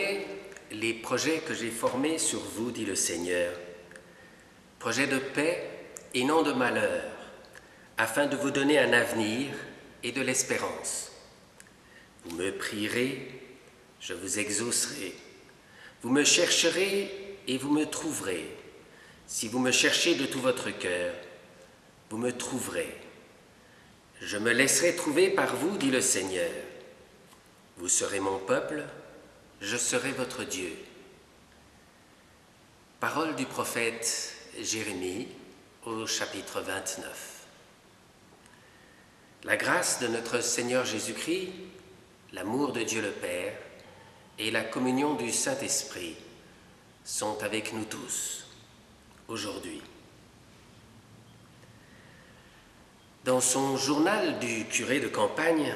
connais les projets que j'ai formés sur vous, dit le Seigneur, projets de paix et non de malheur, afin de vous donner un avenir et de l'espérance. Vous me prierez, je vous exaucerai. Vous me chercherez et vous me trouverez. Si vous me cherchez de tout votre cœur, vous me trouverez. Je me laisserai trouver par vous, dit le Seigneur. Vous serez mon peuple, je serai votre Dieu. Parole du prophète Jérémie au chapitre 29. La grâce de notre Seigneur Jésus-Christ, l'amour de Dieu le Père et la communion du Saint-Esprit sont avec nous tous aujourd'hui. Dans son journal du curé de campagne,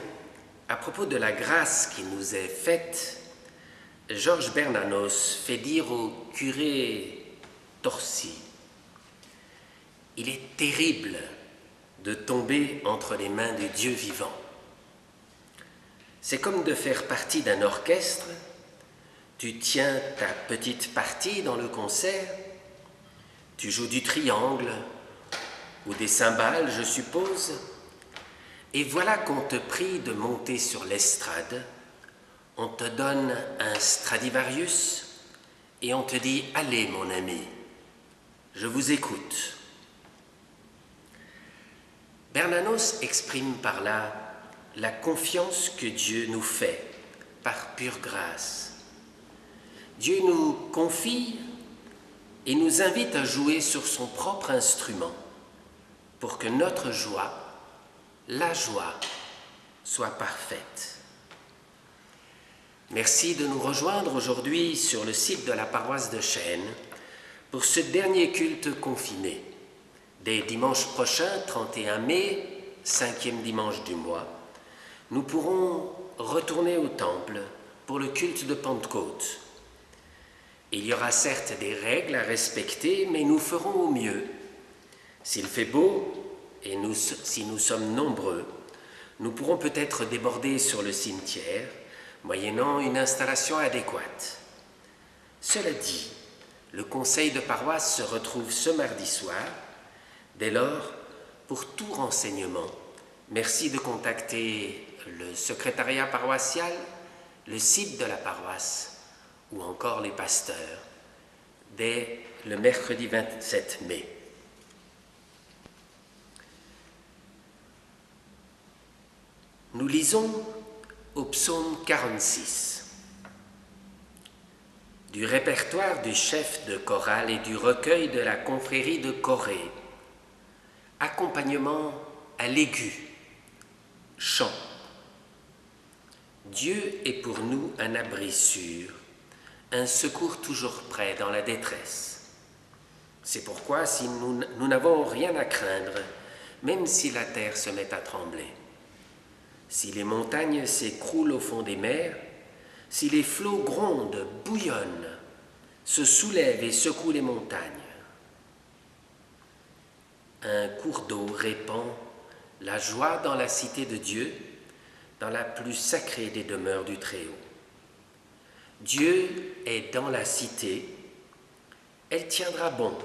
à propos de la grâce qui nous est faite, Georges Bernanos fait dire au curé Torcy « Il est terrible de tomber entre les mains de Dieu vivant. C'est comme de faire partie d'un orchestre, tu tiens ta petite partie dans le concert, tu joues du triangle ou des cymbales, je suppose, et voilà qu'on te prie de monter sur l'estrade, on te donne un Stradivarius et on te dit « Allez, mon ami, je vous écoute ». Bernanos exprime par là la confiance que Dieu nous fait par pure grâce. Dieu nous confie et nous invite à jouer sur son propre instrument pour que notre joie, la joie, soit parfaite. Merci de nous rejoindre aujourd'hui sur le site de la paroisse de Chênes pour ce dernier culte confiné. Dès dimanche prochain, 31 mai, 5e dimanche du mois, nous pourrons retourner au temple pour le culte de Pentecôte. Il y aura certes des règles à respecter, mais nous ferons au mieux. S'il fait beau et si nous sommes nombreux, nous pourrons peut-être déborder sur le cimetière, moyennant une installation adéquate. Cela dit, le conseil de paroisse se retrouve ce mardi soir. Dès lors, pour tout renseignement, merci de contacter le secrétariat paroissial, le site de la paroisse ou encore les pasteurs dès le mercredi 27 mai. Nous lisons au psaume 46. Du répertoire du chef de chorale et du recueil de la confrérie de Corée, accompagnement à l'aigu, chant. Dieu est pour nous un abri sûr, un secours toujours prêt dans la détresse. C'est pourquoi si nous n'avons rien à craindre, même si la terre se met à trembler. Si les montagnes s'écroulent au fond des mers, si les flots grondent, bouillonnent, se soulèvent et secouent les montagnes, un cours d'eau répand la joie dans la cité de Dieu, dans la plus sacrée des demeures du Très-Haut. Dieu est dans la cité, elle tiendra bon.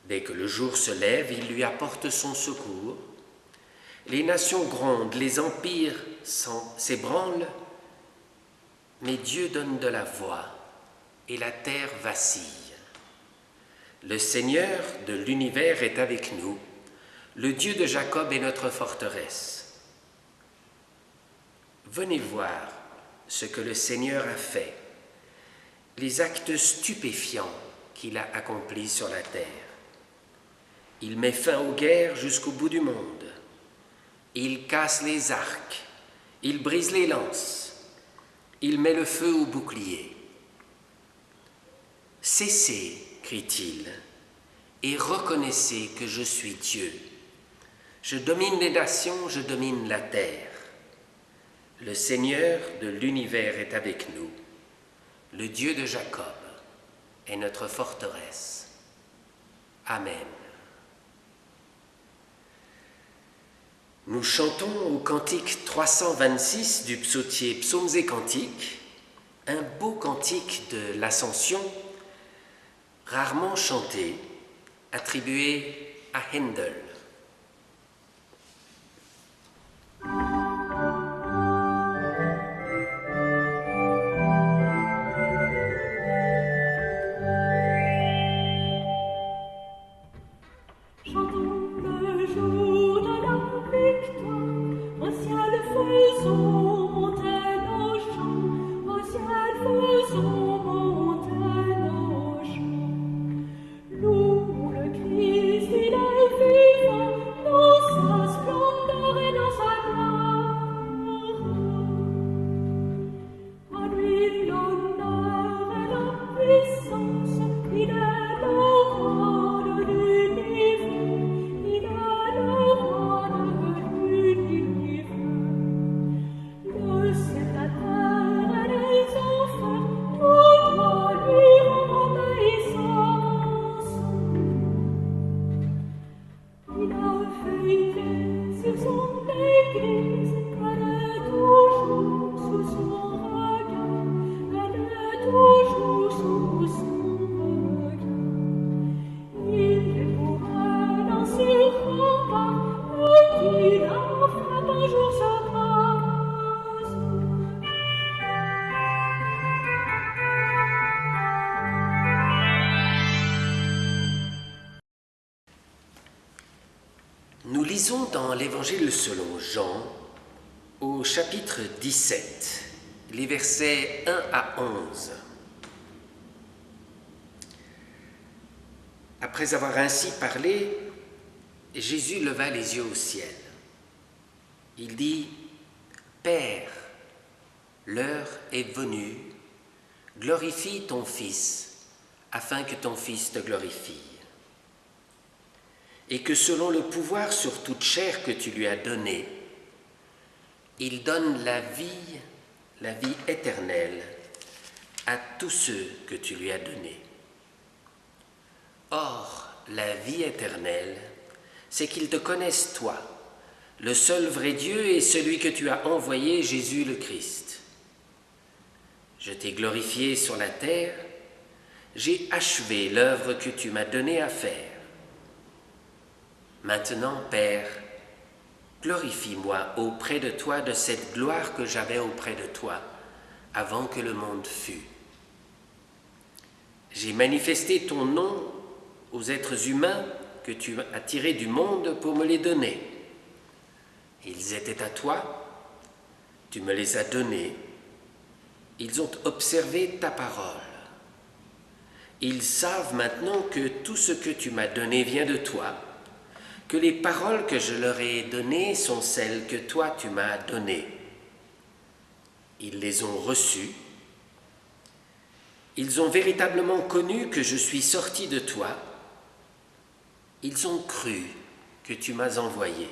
Dès que le jour se lève, il lui apporte son secours. Les nations grondent, les empires s'ébranlent, mais Dieu donne de la voix et la terre vacille. Le Seigneur de l'univers est avec nous, le Dieu de Jacob est notre forteresse. Venez voir ce que le Seigneur a fait, les actes stupéfiants qu'il a accomplis sur la terre. Il met fin aux guerres jusqu'au bout du monde. Il casse les arcs, il brise les lances, il met le feu aux boucliers. Cessez, crie-t-il, et reconnaissez que je suis Dieu. Je domine les nations, je domine la terre. Le Seigneur de l'univers est avec nous. Le Dieu de Jacob est notre forteresse. Amen. Nous chantons au cantique 326 du psautier Psaumes et Cantiques un beau cantique de l'Ascension, rarement chanté, attribué à Handel. Nous lisons dans l'Évangile selon Jean, au chapitre 17, les versets 1 à 11. Après avoir ainsi parlé, Jésus leva les yeux au ciel. Il dit : « Père, l'heure est venue, glorifie ton Fils, afin que ton Fils te glorifie. Et que selon le pouvoir sur toute chair que tu lui as donné, il donne la vie éternelle à tous ceux que tu lui as donnés. Or, la vie éternelle, c'est qu'ils te connaissent toi, le seul vrai Dieu et celui que tu as envoyé, Jésus le Christ. Je t'ai glorifié sur la terre, j'ai achevé l'œuvre que tu m'as donnée à faire. Maintenant, Père, glorifie-moi auprès de toi de cette gloire que j'avais auprès de toi avant que le monde fût. J'ai manifesté ton nom aux êtres humains que tu as tirés du monde pour me les donner. Ils étaient à toi, tu me les as donnés, ils ont observé ta parole. Ils savent maintenant que tout ce que tu m'as donné vient de toi, que les paroles que je leur ai données sont celles que toi tu m'as données. Ils les ont reçues. Ils ont véritablement connu que je suis sorti de toi. Ils ont cru que tu m'as envoyé.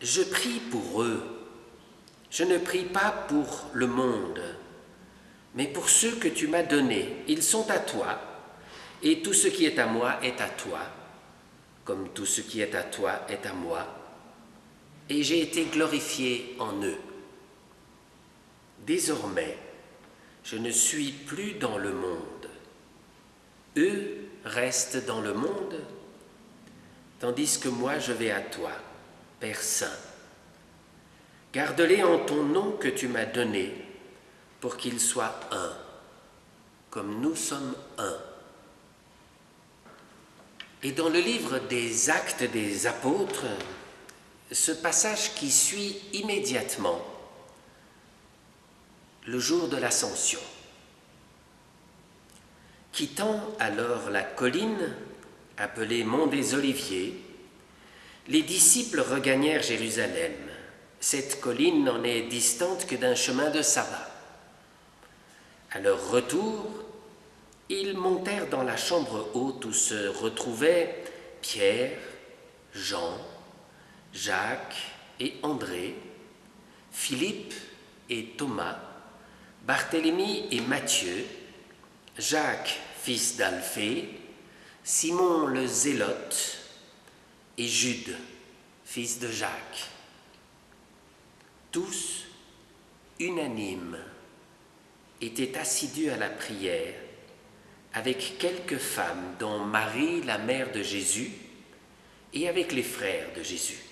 Je prie pour eux. Je ne prie pas pour le monde, mais pour ceux que tu m'as donnés. Ils sont à toi, et tout ce qui est à moi est à toi, comme tout ce qui est à toi est à moi, et j'ai été glorifié en eux. Désormais, je ne suis plus dans le monde. Eux restent dans le monde, tandis que moi je vais à toi, Père Saint. Garde-les en ton nom que tu m'as donné, pour qu'ils soient un, comme nous sommes un. Et dans le livre des Actes des Apôtres, ce passage qui suit immédiatement le jour de l'Ascension. Quittant alors la colline, appelée Mont des Oliviers, les disciples regagnèrent Jérusalem. Cette colline n'en est distante que d'un chemin de sabbat. À leur retour, ils montèrent dans la chambre haute où se retrouvaient Pierre, Jean, Jacques et André, Philippe et Thomas, Barthélemy et Matthieu, Jacques, fils d'Alphée, Simon le Zélote et Jude, fils de Jacques. Tous unanime, était assidu à la prière avec quelques femmes, dont Marie, la mère de Jésus, et avec les frères de Jésus.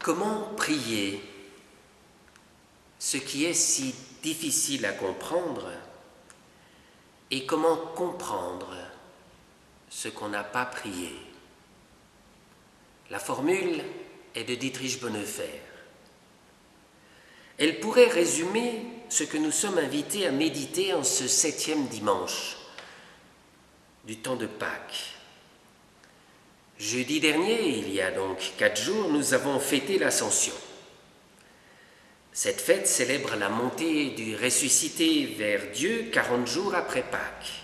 Comment prier ce qui est si difficile à comprendre et comment comprendre ce qu'on n'a pas prié? La formule est de Dietrich Bonhoeffer. Elle pourrait résumer ce que nous sommes invités à méditer en ce 7e dimanche du temps de Pâques. Jeudi dernier, il y a donc 4 jours, nous avons fêté l'Ascension. Cette fête célèbre la montée du ressuscité vers Dieu 40 jours après Pâques.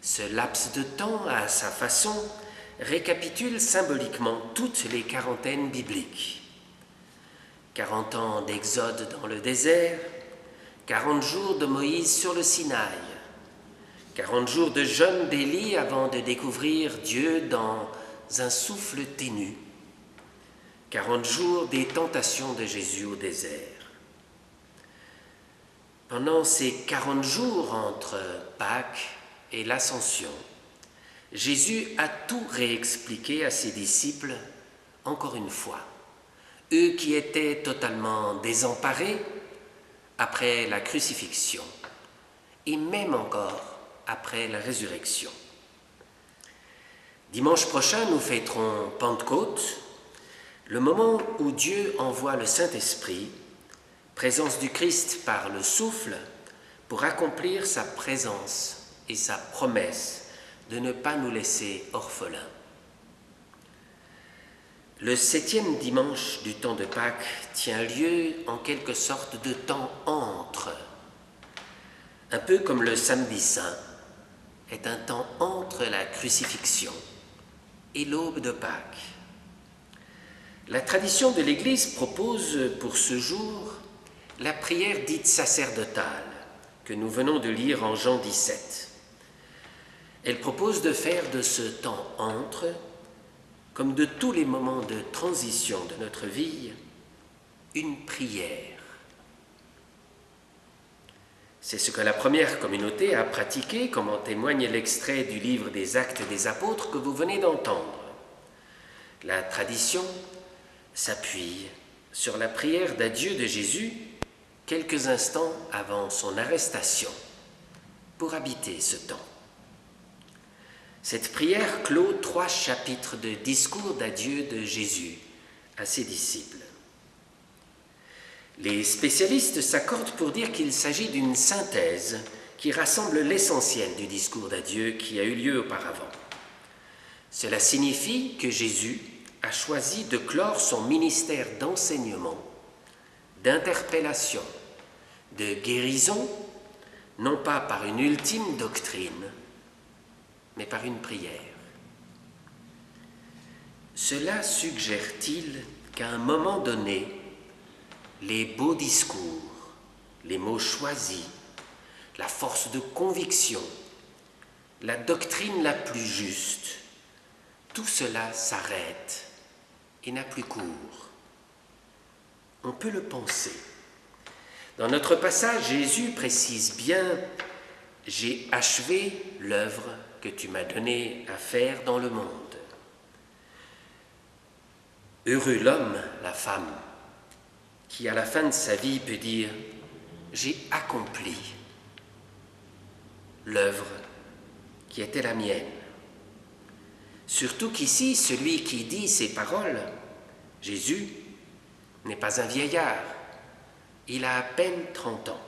Ce laps de temps, à sa façon, récapitule symboliquement toutes les quarantaines bibliques. 40 ans d'exode dans le désert, 40 jours de Moïse sur le Sinaï, 40 jours de jeûne d'Élie avant de découvrir Dieu dans un souffle ténu, 40 jours des tentations de Jésus au désert. Pendant ces 40 jours entre Pâques et l'Ascension, Jésus a tout réexpliqué à ses disciples, encore une fois, eux qui étaient totalement désemparés après la crucifixion et même encore après la résurrection. Dimanche prochain, nous fêterons Pentecôte, le moment où Dieu envoie le Saint-Esprit, présence du Christ par le souffle, pour accomplir sa présence et sa promesse de ne pas nous laisser orphelins. Le 7e dimanche du temps de Pâques tient lieu en quelque sorte de temps entre, un peu comme le samedi saint est un temps entre la crucifixion et l'aube de Pâques. La tradition de l'Église propose pour ce jour la prière dite sacerdotale que nous venons de lire en Jean 17. Elle propose de faire de ce temps entre, comme de tous les moments de transition de notre vie, une prière. C'est ce que la première communauté a pratiqué, comme en témoigne l'extrait du livre des Actes des Apôtres que vous venez d'entendre. La tradition s'appuie sur la prière d'adieu de Jésus quelques instants avant son arrestation pour habiter ce temps. Cette prière clôt 3 chapitres de discours d'adieu de Jésus à ses disciples. Les spécialistes s'accordent pour dire qu'il s'agit d'une synthèse qui rassemble l'essentiel du discours d'adieu qui a eu lieu auparavant. Cela signifie que Jésus a choisi de clore son ministère d'enseignement, d'interpellation, de guérison, non pas par une ultime doctrine, mais par une prière. Cela suggère-t-il qu'à un moment donné, les beaux discours, les mots choisis, la force de conviction, la doctrine la plus juste, tout cela s'arrête et n'a plus cours? On peut le penser. Dans notre passage, Jésus précise bien « J'ai achevé l'œuvre que tu m'as donnée à faire dans le monde. » Heureux l'homme, la femme, qui à la fin de sa vie peut dire « J'ai accompli l'œuvre qui était la mienne. » Surtout qu'ici, celui qui dit ces paroles, Jésus, n'est pas un vieillard, il a à peine 30 ans.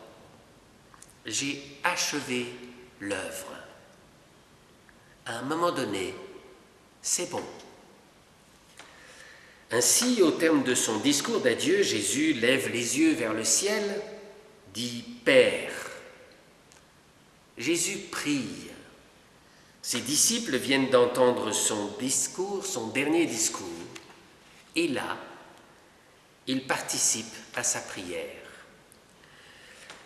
J'ai achevé l'œuvre. À un moment donné, c'est bon. Ainsi, au terme de son discours d'adieu, Jésus lève les yeux vers le ciel, dit « Père ». Jésus prie. Ses disciples viennent d'entendre son discours, son dernier discours, et là, il participe à sa prière.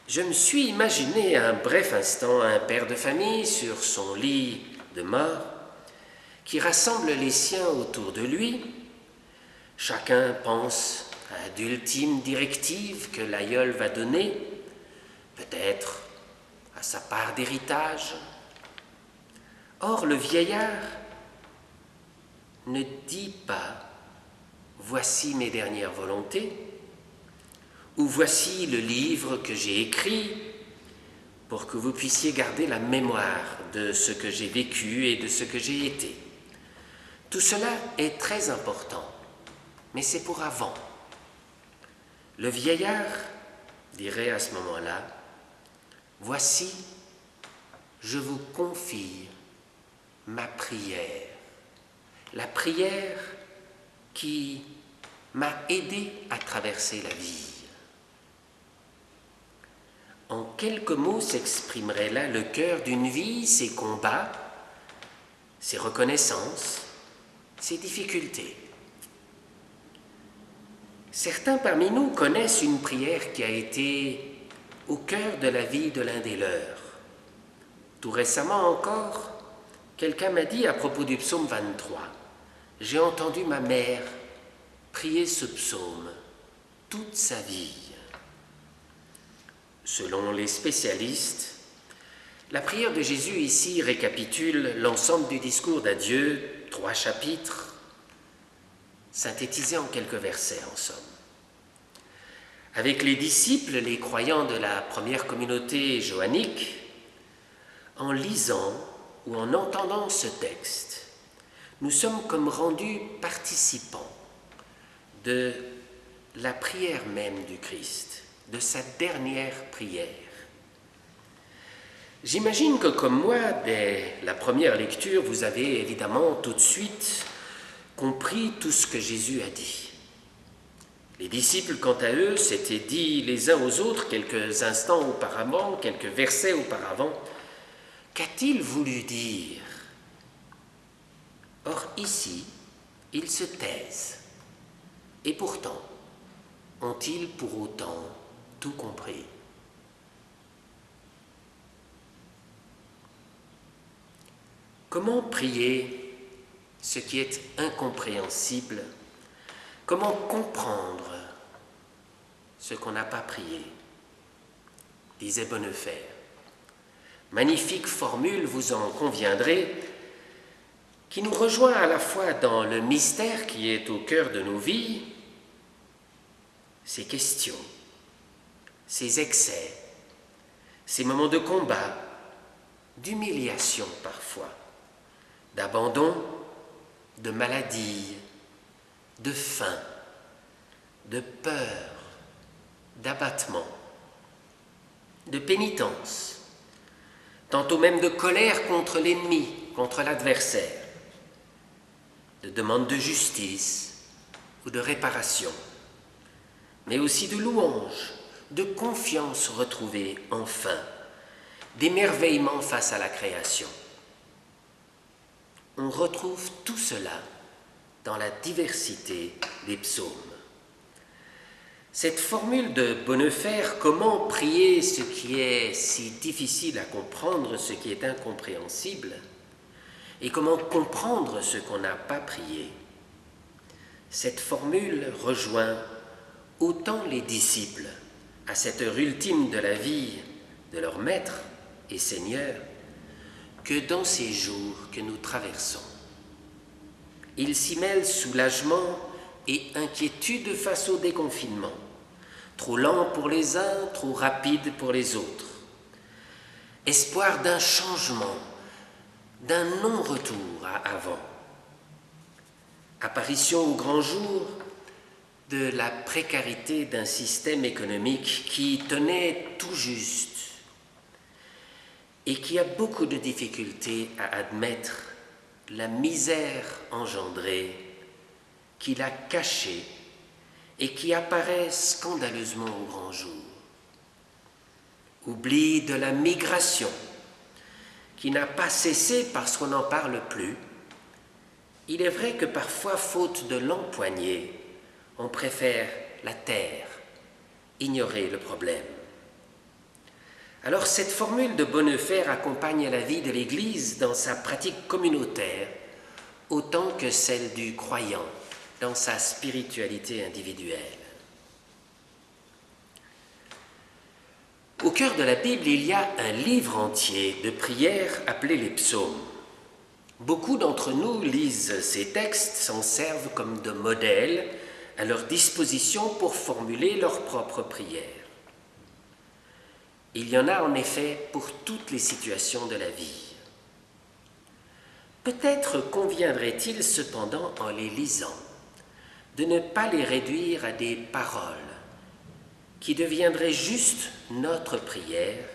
Je me suis imaginé un bref instant un père de famille sur son lit de mort qui rassemble les siens autour de lui. Chacun pense à d'ultimes directives que l'aïeul va donner, peut-être à sa part d'héritage. Or, le vieillard ne dit pas « Voici mes dernières volontés » ou « Voici le livre que j'ai écrit » pour que vous puissiez garder la mémoire de ce que j'ai vécu et de ce que j'ai été. Tout cela est très important, mais c'est pour avant. Le vieillard dirait à ce moment-là, « Voici, je vous confie ma prière, la prière qui m'a aidé à traverser la vie. » En quelques mots s'exprimerait là le cœur d'une vie, ses combats, ses reconnaissances, ses difficultés. Certains parmi nous connaissent une prière qui a été au cœur de la vie de l'un des leurs. Tout récemment encore, quelqu'un m'a dit à propos du psaume 23, « J'ai entendu ma mère prier ce psaume toute sa vie. » Selon les spécialistes, la prière de Jésus ici récapitule l'ensemble du discours d'adieu, 3 chapitres, synthétisés en quelques versets en somme. Avec les disciples, les croyants de la première communauté johannique, en lisant ou en entendant ce texte, nous sommes comme rendus participants de la prière même du Christ, de sa dernière prière. J'imagine que comme moi, dès la première lecture, vous avez évidemment tout de suite compris tout ce que Jésus a dit. Les disciples, quant à eux, s'étaient dit les uns aux autres quelques instants auparavant, quelques versets auparavant, « Qu'a-t-il voulu dire ?» Or ici, ils se taisent. Et pourtant, ont-ils pour autant tout compris? Comment prier ce qui est incompréhensible? Comment comprendre ce qu'on n'a pas prié? Disait Bonnefer. Magnifique formule, vous en conviendrez, qui nous rejoint à la fois dans le mystère qui est au cœur de nos vies, ces questions, ces excès, ces moments de combat, d'humiliation parfois, d'abandon, de maladie, de faim, de peur, d'abattement, de pénitence, tantôt même de colère contre l'ennemi, contre l'adversaire, de demande de justice ou de réparation, mais aussi de louange, de confiance retrouvée enfin, d'émerveillement face à la création. On retrouve tout cela dans la diversité des psaumes. Cette formule de Bonnefer, comment prier ce qui est si difficile à comprendre, ce qui est incompréhensible, et comment comprendre ce qu'on n'a pas prié, cette formule rejoint autant les disciples à cette heure ultime de la vie de leur Maître et Seigneur que dans ces jours que nous traversons. Il s'y mêle soulagement et inquiétude face au déconfinement, trop lent pour les uns, trop rapide pour les autres. Espoir d'un changement, d'un non-retour à avant. Apparition au grand jour de la précarité d'un système économique qui tenait tout juste et qui a beaucoup de difficultés à admettre la misère engendrée, qu'il a cachée et qui apparaît scandaleusement au grand jour. Oubli de la migration, qui n'a pas cessé parce qu'on n'en parle plus. Il est vrai que parfois, faute de l'empoigner, on préfère la taire, ignorer le problème. Alors cette formule de Bonnefer accompagne la vie de l'Église dans sa pratique communautaire, autant que celle du croyant dans sa spiritualité individuelle. Au cœur de la Bible, il y a un livre entier de prières appelé les psaumes. Beaucoup d'entre nous lisent ces textes, s'en servent comme de modèle à leur disposition pour formuler leurs propres prières. Il y en a en effet pour toutes les situations de la vie. Peut-être conviendrait-il cependant, en les lisant, de ne pas les réduire à des paroles qui deviendraient juste notre prière,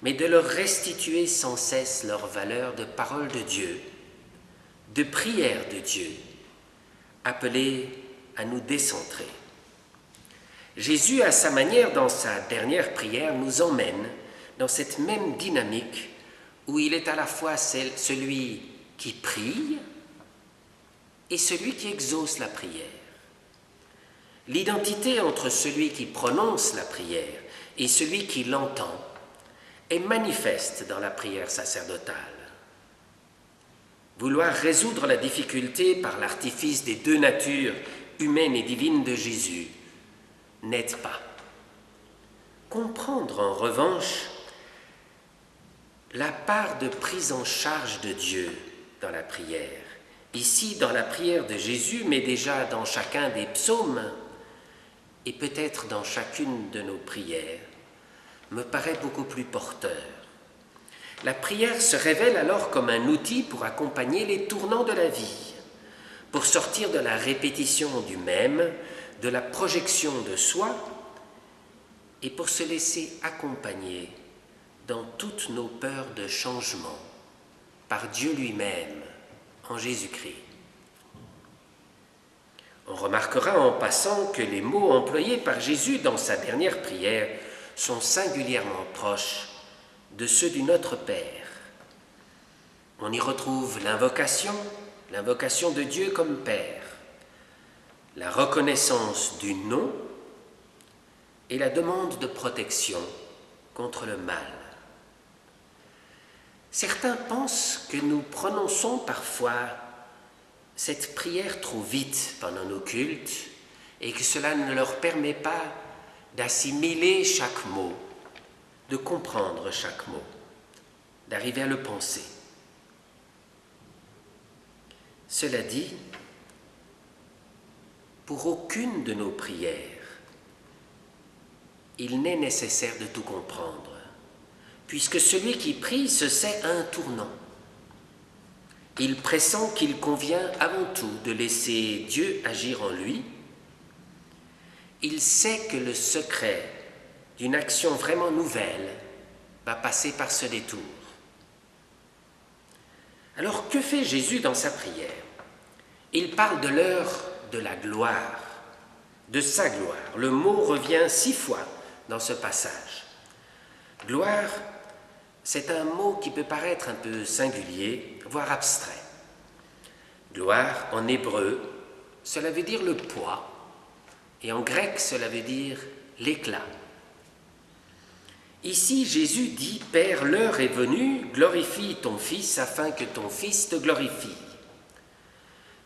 mais de leur restituer sans cesse leur valeur de parole de Dieu, de prière de Dieu, appelée à nous décentrer. Jésus, à sa manière, dans sa dernière prière, nous emmène dans cette même dynamique où il est à la fois celui qui prie et celui qui exauce la prière. L'identité entre celui qui prononce la prière et celui qui l'entend est manifeste dans la prière sacerdotale. Vouloir résoudre la difficulté par l'artifice des deux natures humaine et divine de Jésus n'aide pas. Comprendre en revanche la part de prise en charge de Dieu dans la prière, ici dans la prière de Jésus, mais déjà dans chacun des psaumes et peut-être dans chacune de nos prières, me paraît beaucoup plus porteur. La prière se révèle alors comme un outil pour accompagner les tournants de la vie, pour sortir de la répétition du même, de la projection de soi, et pour se laisser accompagner dans toutes nos peurs de changement par Dieu lui-même, en Jésus-Christ. On remarquera en passant que les mots employés par Jésus dans sa dernière prière sont singulièrement proches de ceux du Notre Père. On y retrouve l'invocation de Dieu comme Père, la reconnaissance du nom et la demande de protection contre le mal. Certains pensent que nous prononçons parfois cette prière trop vite pendant nos cultes et que cela ne leur permet pas d'assimiler chaque mot, de comprendre chaque mot, d'arriver à le penser. Cela dit, pour aucune de nos prières, il n'est nécessaire de tout comprendre, puisque celui qui prie se sait à un tournant. Il pressent qu'il convient avant tout de laisser Dieu agir en lui. Il sait que le secret d'une action vraiment nouvelle va passer par ce détour. Alors, que fait Jésus dans sa prière? Il parle de l'heure de la gloire, de sa gloire. Le mot revient 6 fois dans ce passage. Gloire, c'est un mot qui peut paraître un peu singulier, voire abstrait. Gloire, en hébreu, cela veut dire le poids, et en grec, cela veut dire l'éclat. Ici, Jésus dit « Père, l'heure est venue, glorifie ton Fils afin que ton Fils te glorifie. »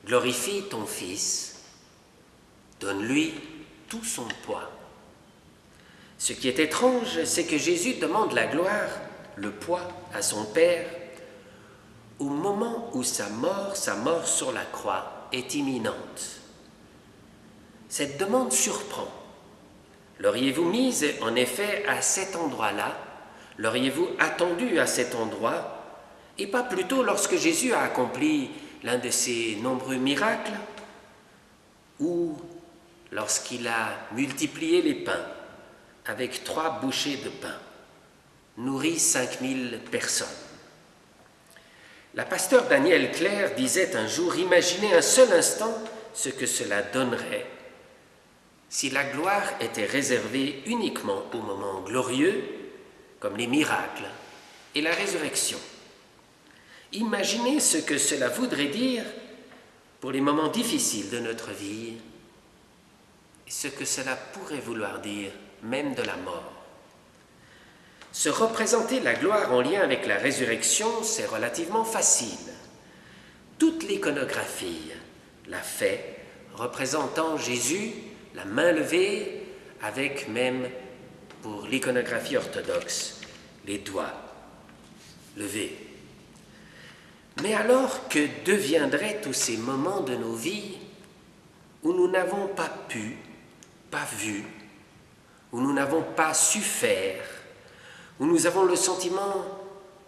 Glorifie ton Fils, donne-lui tout son poids. Ce qui est étrange, c'est que Jésus demande la gloire, le poids, à son Père au moment où sa mort sur la croix est imminente. Cette demande surprend. L'auriez-vous mise en effet à cet endroit-là? L'auriez-vous attendu à cet endroit? Et pas plutôt lorsque Jésus a accompli l'un de ses nombreux miracles? Ou lorsqu'il a multiplié les pains avec 3 bouchées de pain, nourri 5000 personnes? La pasteur Danielle Claire disait un jour « Imaginez un seul instant ce que cela donnerait si la gloire était réservée uniquement aux moments glorieux, comme les miracles et la résurrection. Imaginez ce que cela voudrait dire pour les moments difficiles de notre vie et ce que cela pourrait vouloir dire même de la mort. Se représenter la gloire en lien avec la résurrection, c'est relativement facile. Toute l'iconographie l'a fait, représentant Jésus, la main levée, avec même, pour l'iconographie orthodoxe, les doigts levés. Mais alors, que deviendraient tous ces moments de nos vies où nous n'avons pas pu, pas vu, où nous n'avons pas su faire, où nous avons le sentiment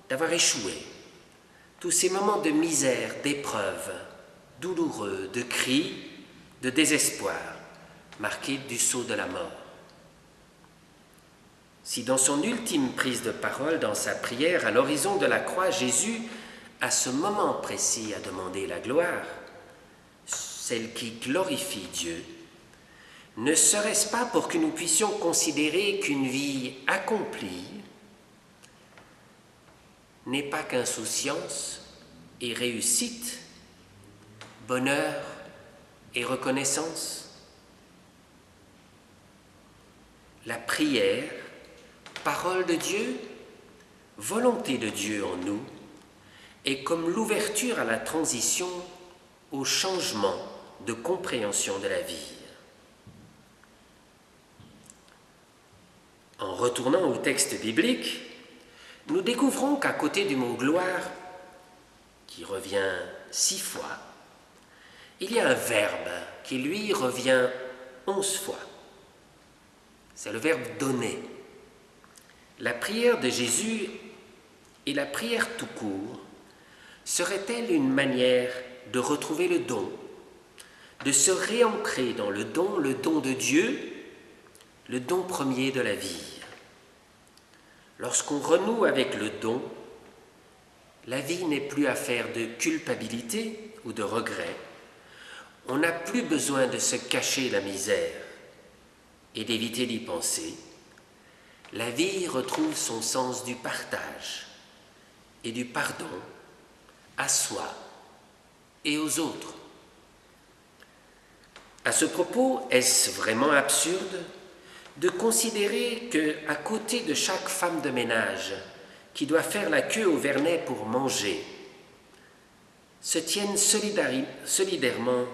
d'avoir échoué. Tous ces moments de misère, d'épreuve, douloureux, de cris, de désespoir, marqués du sceau de la mort. Si dans son ultime prise de parole, dans sa prière à l'horizon de la croix, Jésus, à ce moment précis, a demandé la gloire, celle qui glorifie Dieu, ne serait-ce pas pour que nous puissions considérer qu'une vie accomplie n'est pas qu'insouciance et réussite, bonheur et reconnaissance? La prière, parole de Dieu, volonté de Dieu en nous, est comme l'ouverture à la transition, au changement de compréhension de la vie. En retournant au texte biblique, nous découvrons qu'à côté du mot « gloire », qui revient 6 fois, il y a un verbe qui, lui, revient 11 fois. C'est le verbe « donner ». La prière de Jésus et la prière tout court serait-elle une manière de retrouver le don, de se réancrer dans le don de Dieu, le don premier de la vie? Lorsqu'on renoue avec le don, la vie n'est plus affaire de culpabilité ou de regret. On n'a plus besoin de se cacher la misère et d'éviter d'y penser. La vie retrouve son sens du partage et du pardon à soi et aux autres. À ce propos, est-ce vraiment absurde de considérer qu'à côté de chaque femme de ménage qui doit faire la queue au Vernet pour manger, se tienne solidairement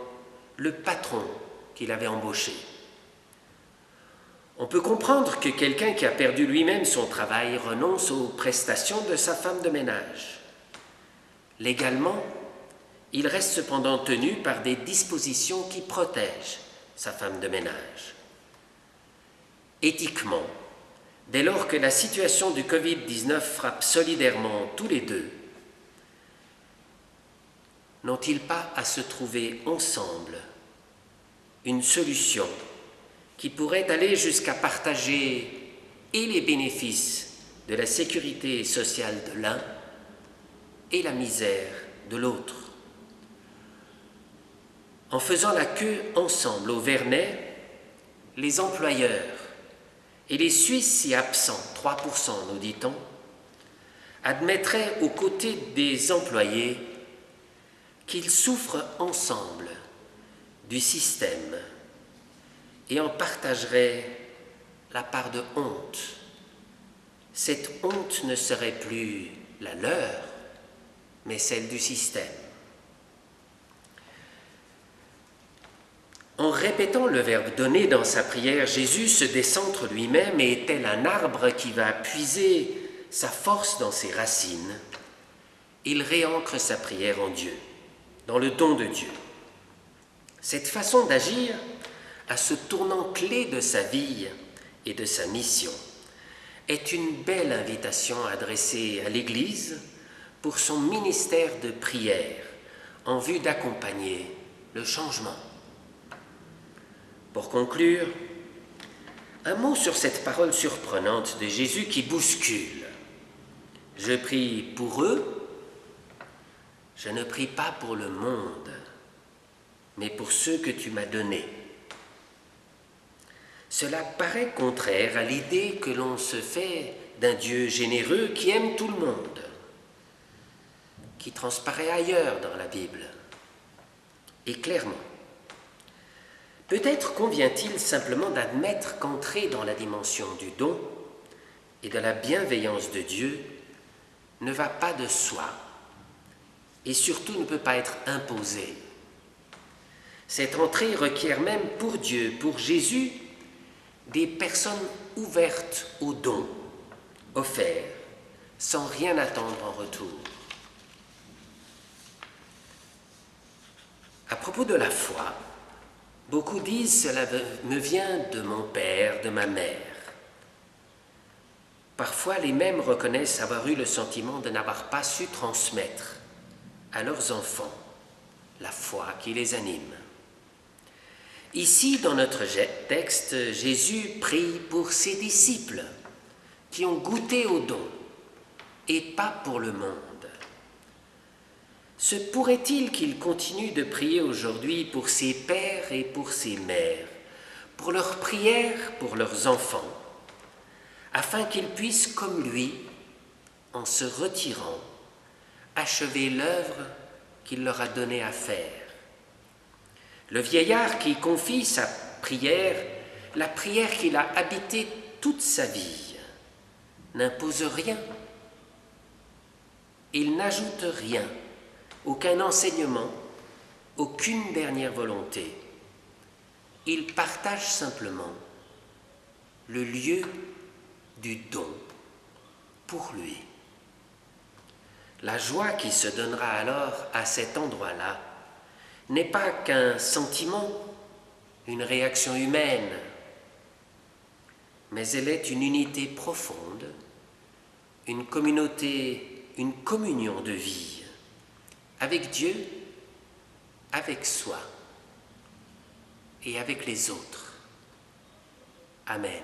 le patron qui l'avait embauché? On peut comprendre que quelqu'un qui a perdu lui-même son travail renonce aux prestations de sa femme de ménage. Légalement, il reste cependant tenu par des dispositions qui protègent sa femme de ménage. Éthiquement, dès lors que la situation du Covid-19 frappe solidairement tous les deux, n'ont-ils pas à se trouver ensemble une solution qui pourrait aller jusqu'à partager et les bénéfices de la sécurité sociale de l'un et la misère de l'autre? En faisant la queue ensemble au Vernet, les employeurs et les Suisses si absents, 3% nous dit-on, admettraient aux côtés des employés qu'ils souffrent ensemble du système et en partageraient la part de honte. Cette honte ne serait plus la leur, mais celle du système. En répétant le verbe « donner » dans sa prière, Jésus se décentre lui-même et est tel un arbre qui va puiser sa force dans ses racines. Il réancre sa prière en Dieu, dans le don de Dieu. Cette façon d'agir, à ce tournant clé de sa vie et de sa mission, est une belle invitation adressée à l'Église pour son ministère de prière en vue d'accompagner le changement. Pour conclure, un mot sur cette parole surprenante de Jésus qui bouscule. Je prie pour eux, je ne prie pas pour le monde, mais pour ceux que tu m'as donnés. Cela paraît contraire à l'idée que l'on se fait d'un Dieu généreux qui aime tout le monde, qui transparaît ailleurs dans la Bible, et clairement. Peut-être convient-il simplement d'admettre qu'entrer dans la dimension du don et de la bienveillance de Dieu ne va pas de soi et surtout ne peut pas être imposé. Cette entrée requiert même pour Dieu, pour Jésus, des personnes ouvertes au don, offerts, sans rien attendre en retour. À propos de la foi, Beaucoup disent cela me vient de mon père, de ma mère. Parfois, les mêmes reconnaissent avoir eu le sentiment de n'avoir pas su transmettre à leurs enfants la foi qui les anime. Ici, dans notre texte, Jésus prie pour ses disciples qui ont goûté au don et pas pour le monde. Se pourrait-il qu'il continue de prier aujourd'hui pour ses pères et pour ses mères, pour leurs prières pour leurs enfants, afin qu'ils puissent, comme lui, en se retirant, achever l'œuvre qu'il leur a donnée à faire. Le vieillard qui confie sa prière, la prière qu'il a habitée toute sa vie, n'impose rien. Il n'ajoute rien, aucun enseignement, aucune dernière volonté. Il partage simplement le lieu du don pour lui. La joie qui se donnera alors à cet endroit-là n'est pas qu'un sentiment, une réaction humaine, mais elle est une unité profonde, une communauté, une communion de vie avec Dieu, avec soi et avec les autres. Amen.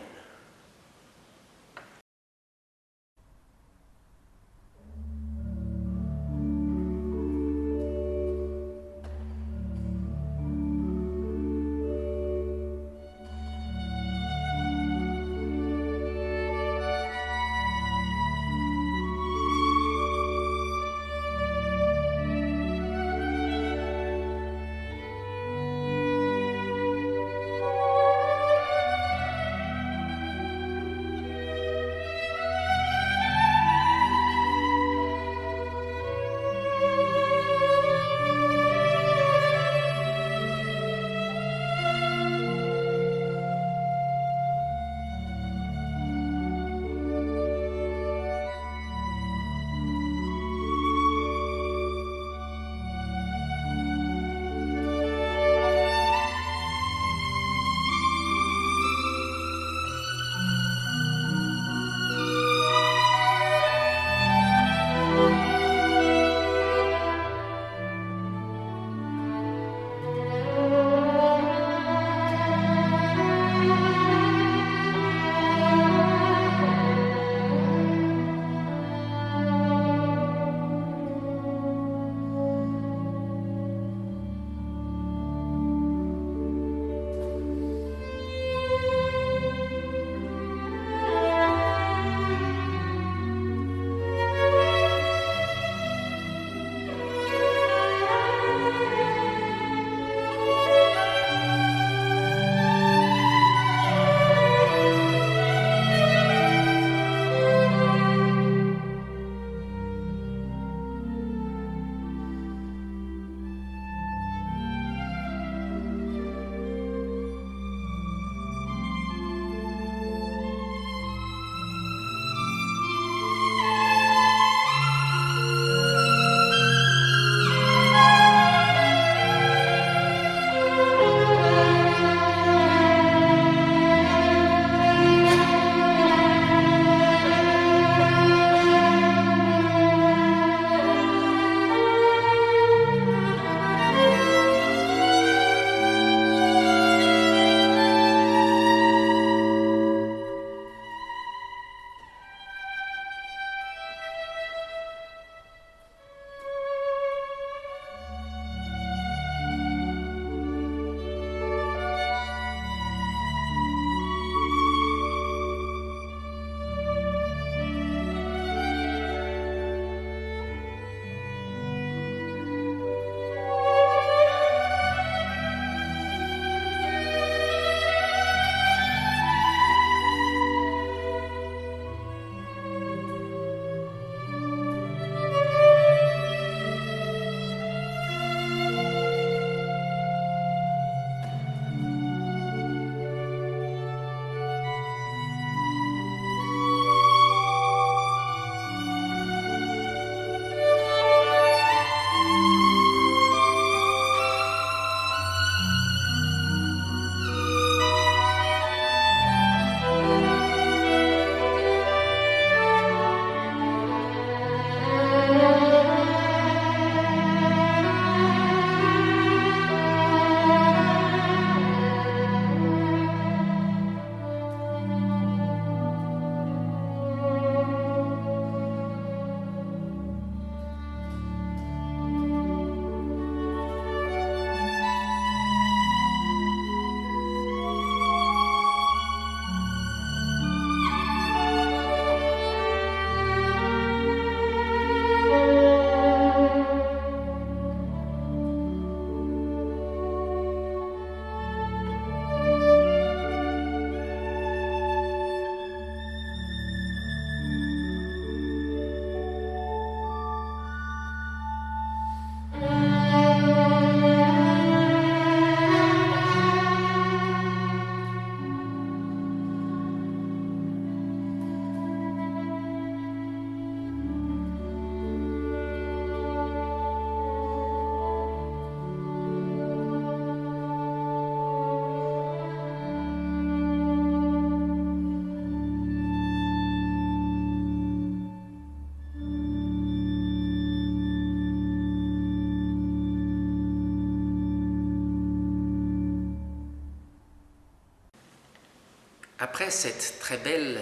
Après cette très belle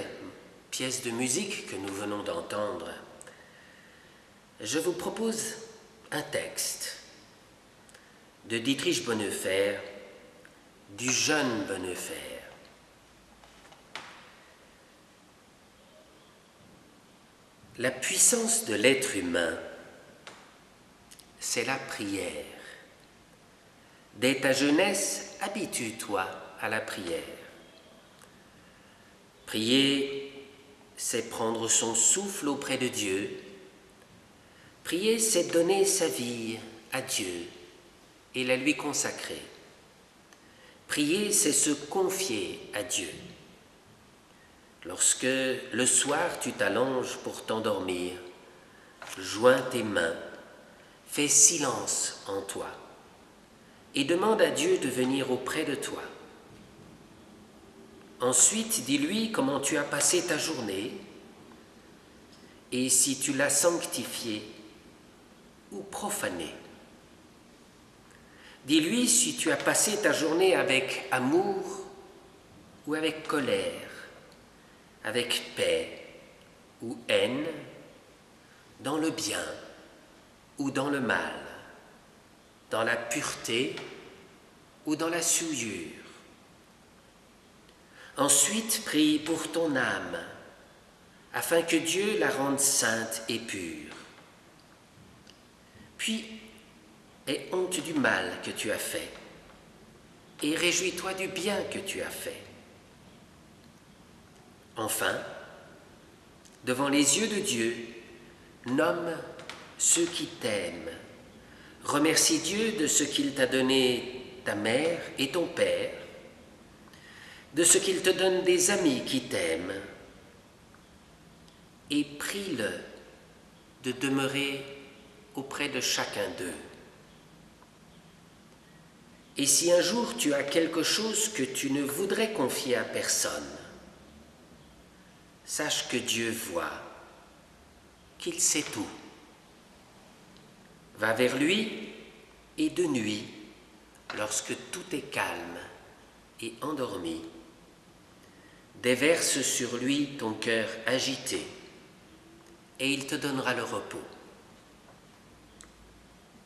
pièce de musique que nous venons d'entendre, je vous propose un texte de Dietrich Bonhoeffer, du jeune Bonhoeffer. La puissance de l'être humain, c'est la prière. Dès ta jeunesse, habitue-toi à la prière. Prier, c'est prendre son souffle auprès de Dieu. Prier, c'est donner sa vie à Dieu et la lui consacrer. Prier, c'est se confier à Dieu. Lorsque le soir tu t'allonges pour t'endormir, joins tes mains, fais silence en toi et demande à Dieu de venir auprès de toi. Ensuite, dis-lui comment tu as passé ta journée et si tu l'as sanctifiée ou profanée. Dis-lui si tu as passé ta journée avec amour ou avec colère, avec paix ou haine, dans le bien ou dans le mal, dans la pureté ou dans la souillure. Ensuite, prie pour ton âme, afin que Dieu la rende sainte et pure. Puis, aie honte du mal que tu as fait et réjouis-toi du bien que tu as fait. Enfin, devant les yeux de Dieu, nomme ceux qui t'aiment. Remercie Dieu de ce qu'il t'a donné ta mère et ton père, de ce qu'il te donne des amis qui t'aiment, et prie-le de demeurer auprès de chacun d'eux. Et si un jour tu as quelque chose que tu ne voudrais confier à personne, sache que Dieu voit, qu'il sait tout. Va vers lui et de nuit, lorsque tout est calme et endormi, déverse sur lui ton cœur agité et il te donnera le repos.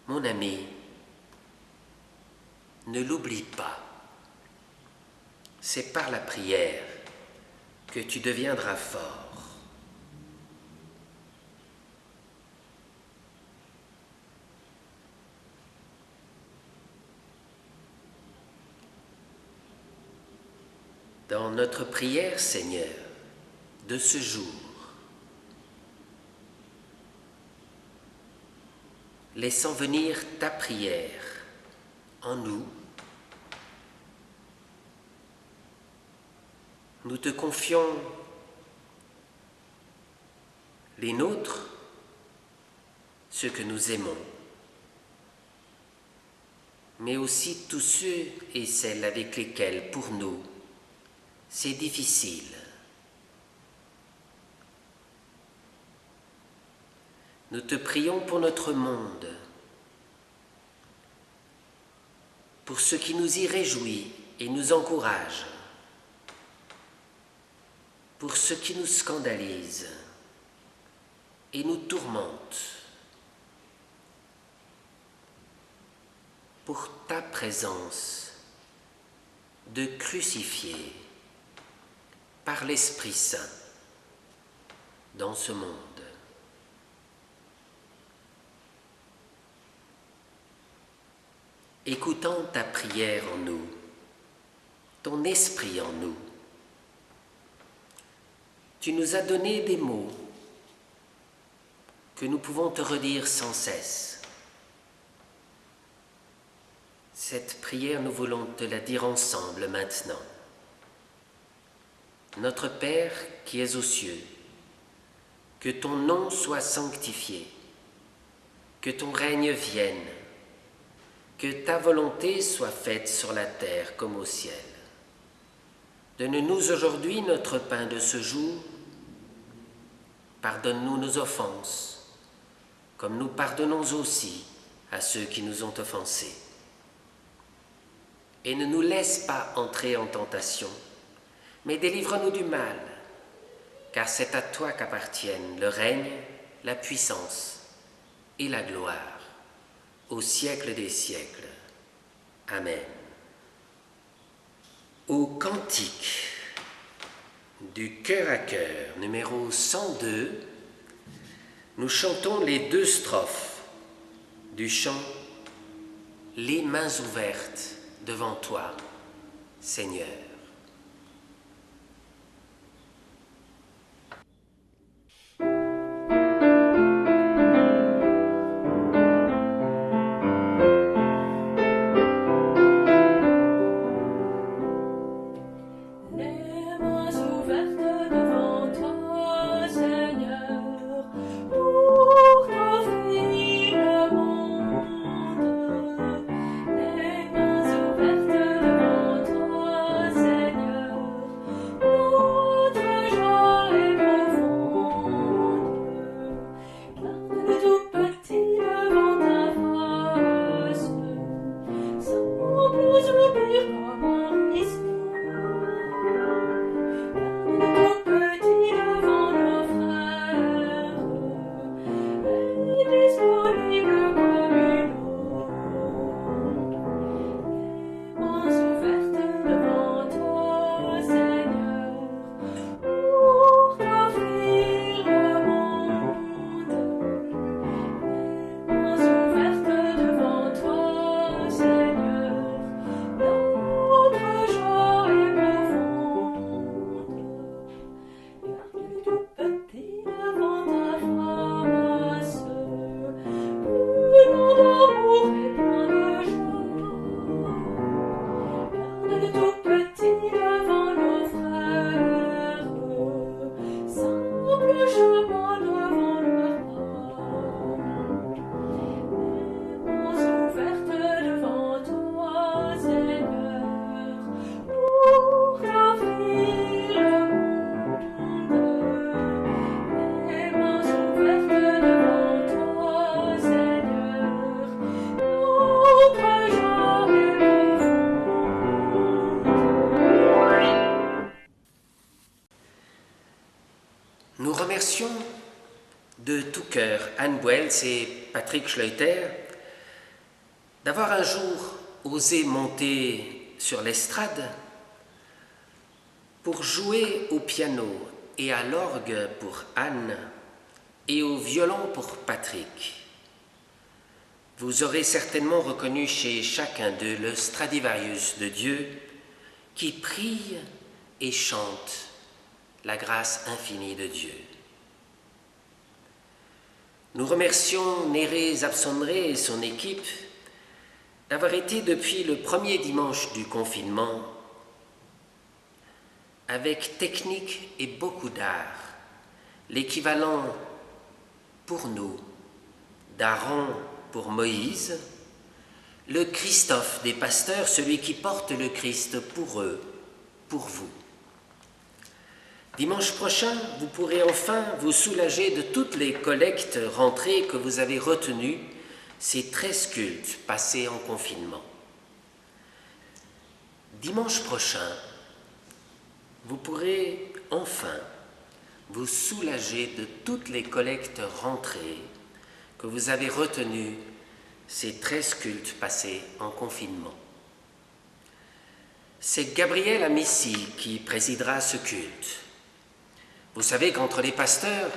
Mon ami, ne l'oublie pas. C'est par la prière que tu deviendras fort. Dans notre prière, Seigneur, de ce jour, laissons venir ta prière en nous. Nous te confions les nôtres, ceux que nous aimons, mais aussi tous ceux et celles avec lesquels, pour nous, c'est difficile. Nous te prions pour notre monde, pour ce qui nous y réjouit et nous encourage, pour ce qui nous scandalise et nous tourmente, pour ta présence de crucifié par l'Esprit Saint dans ce monde. Écoutons ta prière en nous, ton esprit en nous. Tu nous as donné des mots que nous pouvons te redire sans cesse. Cette prière, nous voulons te la dire ensemble maintenant. Notre Père qui es aux cieux, que ton nom soit sanctifié, que ton règne vienne, que ta volonté soit faite sur la terre comme au ciel. Donne-nous aujourd'hui notre pain de ce jour. Pardonne-nous nos offenses, comme nous pardonnons aussi à ceux qui nous ont offensés. Et ne nous laisse pas entrer en tentation, mais délivre-nous du mal, car c'est à toi qu'appartiennent le règne, la puissance et la gloire, au siècle des siècles. Amen. Au cantique du cœur à cœur, numéro 102, nous chantons les 2 strophes du chant « Les mains ouvertes devant toi, Seigneur ». Nous remercions de tout cœur Anne Boels et Patrick Schleuter d'avoir un jour osé monter sur l'estrade pour jouer au piano et à l'orgue pour Anne et au violon pour Patrick. Vous aurez certainement reconnu chez chacun d'eux le Stradivarius de Dieu qui prie et chante la grâce infinie de Dieu. Nous remercions Néré Zabsonré et son équipe d'avoir été depuis le premier dimanche du confinement avec technique et beaucoup d'art, l'équivalent pour nous d'Aaron pour Moïse, le Christophe des pasteurs, celui qui porte le Christ pour eux, pour vous. Dimanche prochain, vous pourrez enfin vous soulager de toutes les collectes rentrées que vous avez retenues ces 13 cultes passés en confinement. Dimanche prochain, vous pourrez enfin vous soulager de toutes les collectes rentrées que vous avez retenues ces 13 cultes passés en confinement. C'est Gabriel Amissi qui présidera ce culte. Vous savez qu'entre les pasteurs,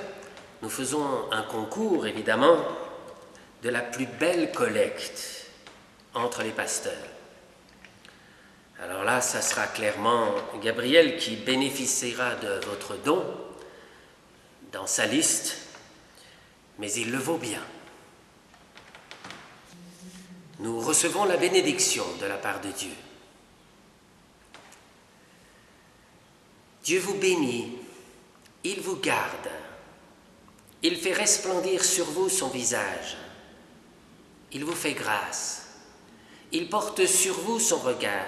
nous faisons un concours, évidemment, de la plus belle collecte entre les pasteurs. Alors là, ça sera clairement Gabriel qui bénéficiera de votre don dans sa liste, mais il le vaut bien. Nous recevons la bénédiction de la part de Dieu. Dieu vous bénit. Il vous garde, il fait resplendir sur vous son visage, il vous fait grâce, il porte sur vous son regard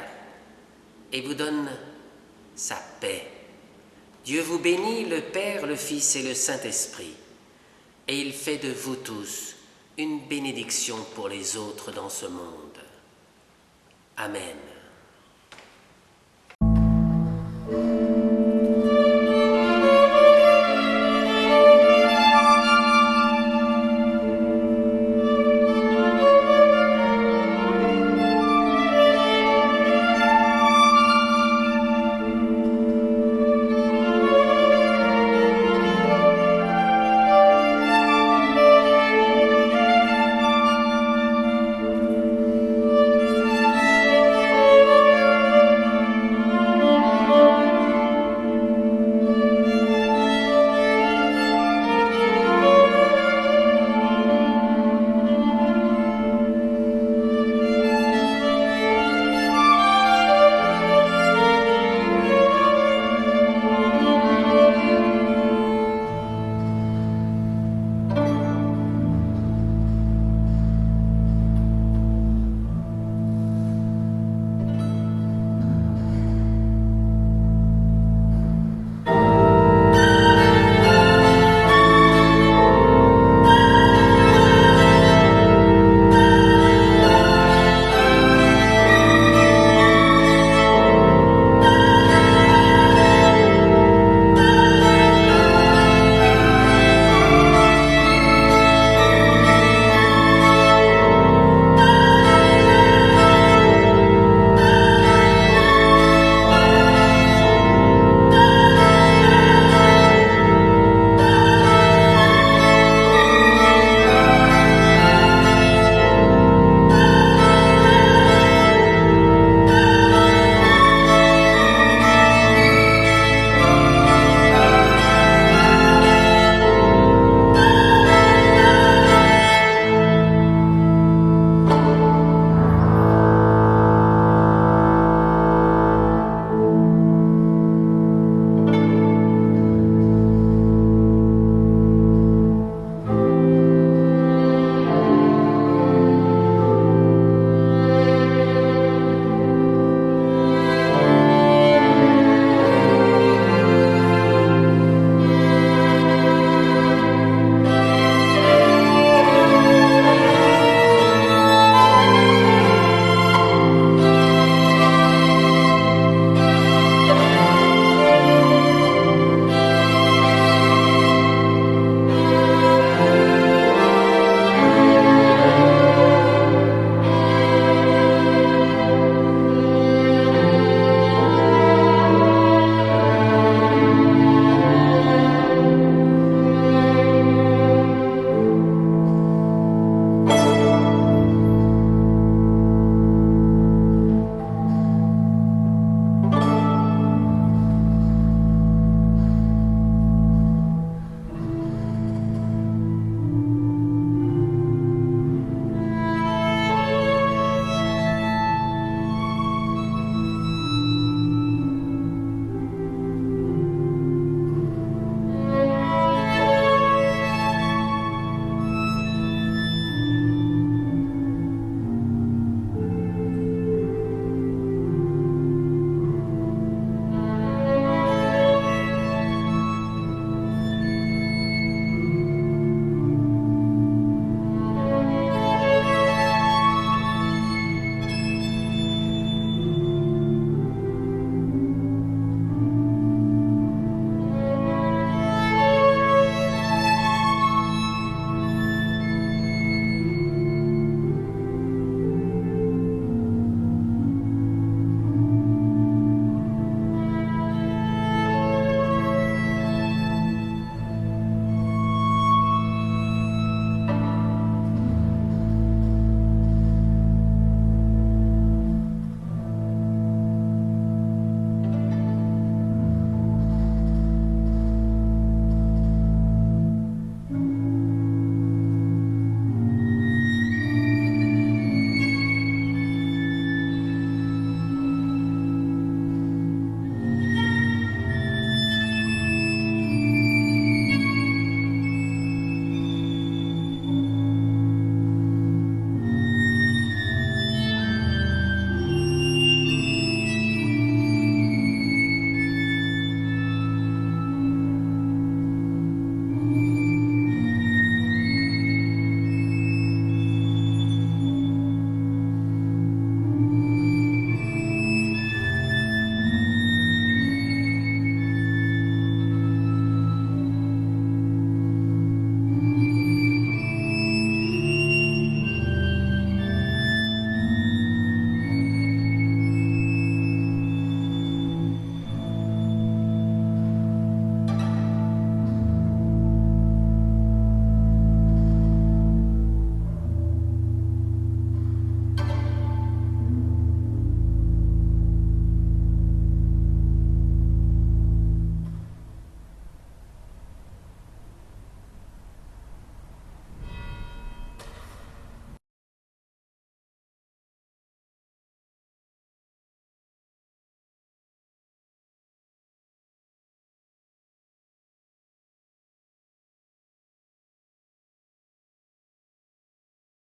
et vous donne sa paix. Dieu vous bénit, le Père, le Fils et le Saint-Esprit, et il fait de vous tous une bénédiction pour les autres dans ce monde. Amen.